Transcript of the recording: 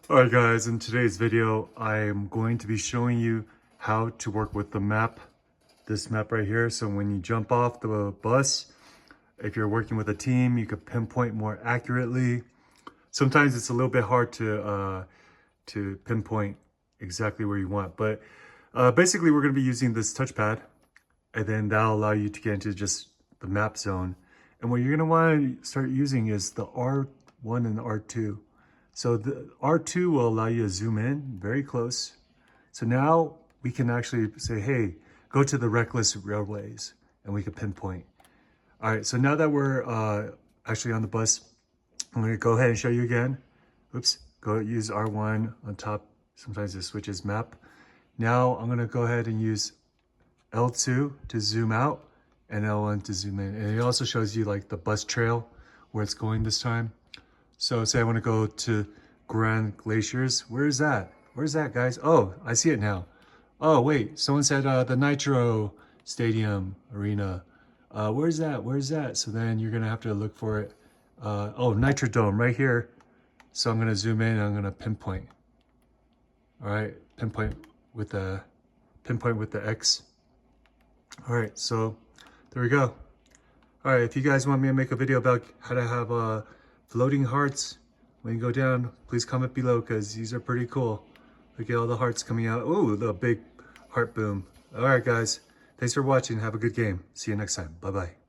Alright guys, in today's video, I am going to be showing you how to work with the map, this map right here. So when you jump off the bus, if you're working with a team, you could pinpoint more accurately. Sometimes it's a little bit hard to pinpoint exactly where you want, but basically we're going to be using this touchpad, and then that'll allow you to get into just the map zone. And what you're going to want to start using is the R1 and the R2. So the R2 will allow you to zoom in very close. So now we can actually say, hey, go to the reckless railways, and we can pinpoint. All right, so now that we're actually on the bus, I'm gonna go ahead and show you again. Oops, go use R1 on top. Sometimes it switches map. Now I'm gonna go ahead and use L2 to zoom out and L1 to zoom in. And it also shows you like the bus trail where it's going this time. So say I want to go to Grand Glaciers. Where is that? Where's that, guys? Oh, I see it now. Oh, wait. Someone said the Nitro Stadium Arena. Where's that? Where's that? So then you're going to have to look for it. Oh, Nitro Dome right here. So I'm going to zoom in and I'm going to pinpoint. All right. Pinpoint with the X. All right. So there we go. All right. If you guys want me to make a video about how to have floating hearts when you go down, please comment below because these are pretty cool. Look at all the hearts coming out. Oh, the big heart boom. All right, guys. Thanks for watching. Have a good game. See you next time. Bye-bye.